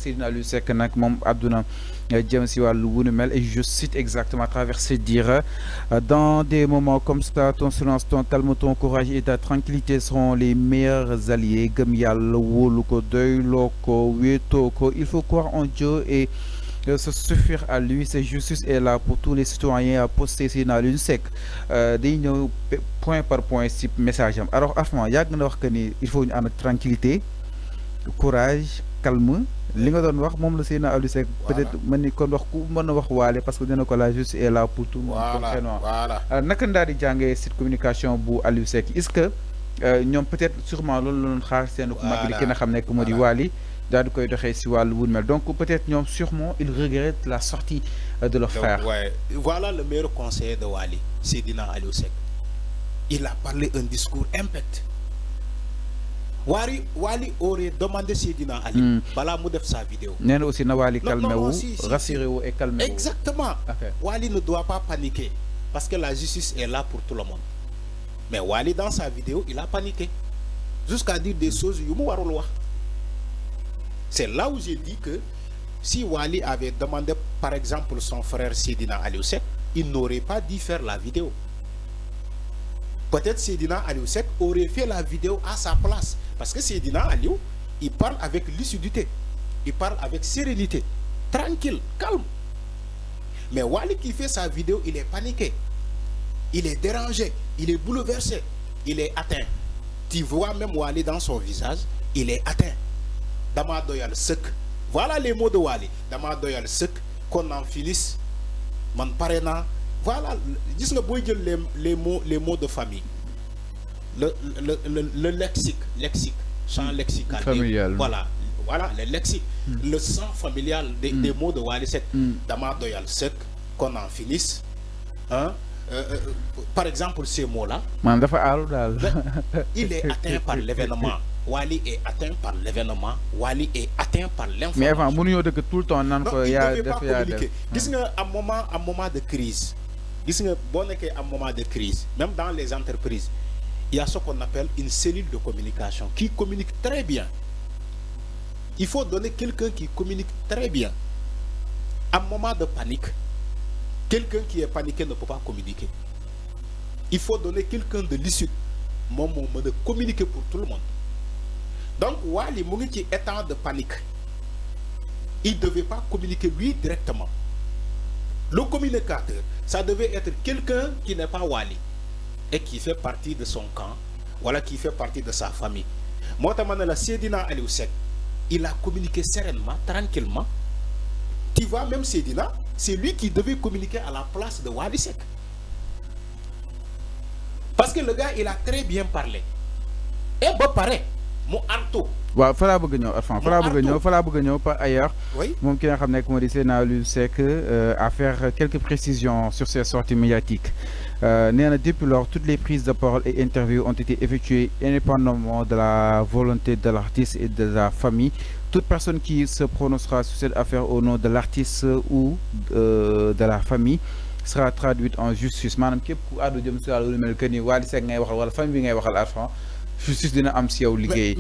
Seydina Aliou Seck nag moom àdduna jëm si wàllu wunu mel et je cite exactement à travers ces dires dans des moments comme ça ton silence ton calme ton courage et ta tranquillité seront les meilleurs alliés gëm yàlla wóolu ko doyloo ko wéetoo ko il faut croire en Dieu et se suffire à lui c'est justice est là pour tous les citoyens à poster Seydina Aliou Seck day ñëw point par point si message am alors Arfan yàgg na wax que ni il faut ñu ànd ak tranquillité courage calme li nga doon wax moom la Seydina Aliou Seck peut-être man ni kon wax ku mën a wax waale parce que dina ko la justice est là pour tout le monde comme voilà naka daal di jàngee cette communication bu Aliou Seck est-ce que ñoom peut-être sûrement loolu la doon xaar seen mag li ki nga xam ne moo di Wally daal di koy doxee si wàllu wun mel donc peut-être ñoom sûrement ils regrettent la sortie de leur frère. Ouais. Voilà le meilleur conseiller de Wally, Seydina Aliou Seck. Il a parlé un discours impact. Wally aurait demandé Seydina Ali bala mu def sa vidéo. Nee na aussi na Wally calmé wu rassuré wu et calmé wu. Exactement. Wally ne doit pas paniquer parce que la justice est là pour tout le monde. Mais Wally dans sa vidéo, il a paniqué jusqu'à dire des choses yu mu warul wax. C'est là où j'ai dit que si Wally avait demandé par exemple son frère Seydina Aliou Seck, il n'aurait pas dû faire la vidéo. Peut-être Seydina Aliou Seck aurait fait la vidéo à sa place. Parce que Seydina Aliou, il parle avec lucidité. Il parle avec sérénité. Tranquille, calme. Mais Wally qui fait sa vidéo, il est paniqué. Il est dérangé. Il est bouleversé. Il est atteint. Tu vois même Wally dans son visage, il est atteint. Dama doyal sëkk. Voilà les mots de Wally. Dama doyal sëkk, qu'on en finisse. Man pare naa. Voilà, gis nga booy jël les mots de famille. Le lexique, champ lexical. Familial. Voilà, le lexique. Le sang familial des mots de Wally Seck. Dama doyal sëkk, qu'on en finisse. Hein? Par exemple, ces mots-là. Man dafa aalu daal. Il est atteint par l'événement. Wally est atteint par l'événement. Wally est atteint par l'information. Mais avant, mënuñoo dëkk tout le temps naan ko yaa def yaa def. Gis nga am moment de crise. Gis nga boo nekkee am moment de crise, même dans les entreprises, il y a ce qu'on appelle une cellule de communication qui communique très bien. Il faut donner quelqu'un qui communique très bien. À un moment de panique, quelqu'un qui est paniqué ne peut pas communiquer. Il faut donner quelqu'un de lucide, moment de communiquer pour tout le monde. Donc, Wally mu ngi ci état de panique. Il ne devait pas communiquer lui directement. Le communicateur, ça devait être quelqu'un qui n'est pas Wally et qui fait partie de son camp, voilà, qui fait partie de sa famille. Moi, la Seydina Aliou Seck, il a communiqué sereinement, tranquillement. Tu vois, même Seydina, c'est lui qui devait communiquer à la place de Wally Seck. Parce que le gars, il a très bien parlé. Et bah, pareil. Mu artu waaw fa laa bëgg ñëw Arfan fa laa bëgg ñëw par ailleurs moom ki nga xam ne moo di Seydina Aliou Seck à faire quelques précisions sur ces sorties médiatiques nee na depuis lors toutes les prises de parole et interviews ont été effectuées indépendamment de la volonté de l'artiste et de la famille. Toute personne qui se prononcera sur cette affaire au nom de l'artiste ou de la famille sera traduite en justice maanaam képp ku àddu jëm si wàllu lu mel que ni Wally Seck ngay waxal wala famille bi ngay waxal Arfan justice dina am si yow liggéey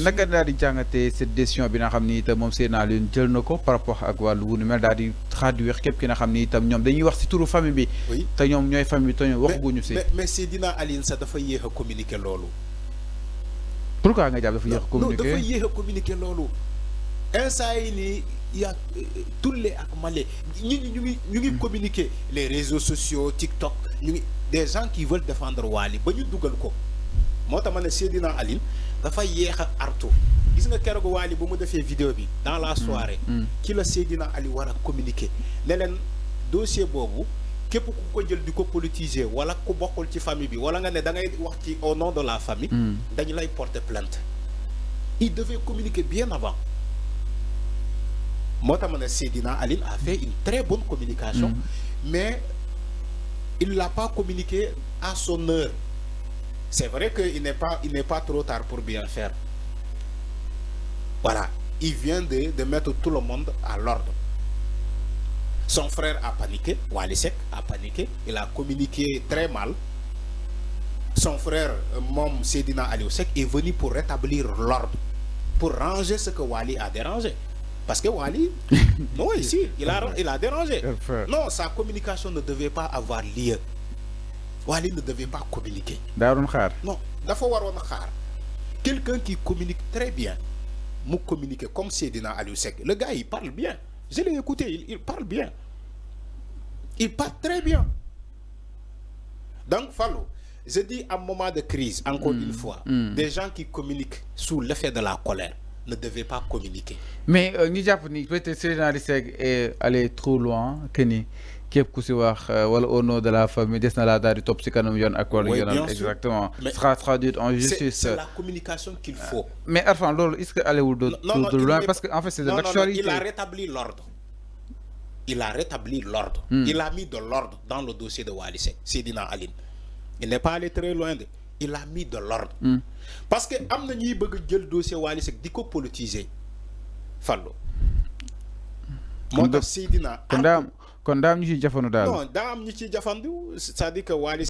naka daal di jàngatee cette décision bi nga xam ni itam moom Seydina Aliou jël na ko par rapport ak wàllu wu ni mel daal di traduire képp ki nga xam ni itam ñoom dañuy wax si turu famille bi te ñoom ñooy famille bi te ñoom waxaguñu si mais Seydina Aliou sax dafa yéex a communiquer loolu pourquoi nga jàpp dafa yéex a communiquer non dafa yéex a communiquer loolu instant yi nii y a Tulle ak Malé ñu ngi communiquer les réseaux sociaux TikTok ñu ngi des gens qui veulent défendre Wally ba ñu dugal ko moo tax ma ne Seydina Aliou dafa yéex a artu gis nga keroog Wally bu mu defee vidéo bi dans la soirée ci la Seydina Aliou war a communiquer ne leen dossier boobu képp ku ko jël di ko politiser wala ku bokkul ci famille bi wala nga ne da ngay wax ci au nom de la famille dañu lay porter plainte. Il devait communiquer bien avant moo tax ma ne Seydina Aliou a fait une très bonne communication mais il l'a pas communiqué à son heure. C'est vrai qu'il n'est pas trop tard pour bien faire. Voilà, il vient de mettre tout le monde à l'ordre. Son frère a paniqué, Wally Seck a paniqué, il a communiqué très mal. Son frère, Mom Seydina Aliou Seck, est venu pour rétablir l'ordre, pour ranger ce que Wally a dérangé. Parce que Wali, non, ici, il a dérangé. Non, sa communication ne devait pas avoir lieu. Wali ne devait pas communiquer. Non, quelqu'un qui communique très bien, nous communiquer comme Seydina Aliou Seck. Le gars, il parle bien. Je l'ai écouté, il parle bien. Il parle très bien. Donc, Fallo, je dis à un moment de crise, encore une fois, des gens qui communiquent sous l'effet de la colère ne devaient pas communiquer. Mais ni japonais peut-être Seydina Aliou Seck est allé trop loin que ni képp ku si wax wala au nom de la famille des na la daal di topp si kanam yoon ak wala yoonal exactement sera traduit en justice. C'est la communication qu'il faut. Mais Arfan loolu est-ce que allewul de loin parce que en fait c'est de l'actualité. Il a rétabli l'ordre. Il a rétabli l'ordre. Il a mis de l'ordre dans le dossier de Wally Seck, Seydina Aline. Il n'est pas allé très loin. Il a mis de l'ordre. Parce que am na ñuy bëgg jël dossier Wally Seck di ko politiser. Fallo. Moo tax Seydina kon daam ñu ci jafandu daal. Non daa am ñu ci jafandu c'est-à-dire que Wally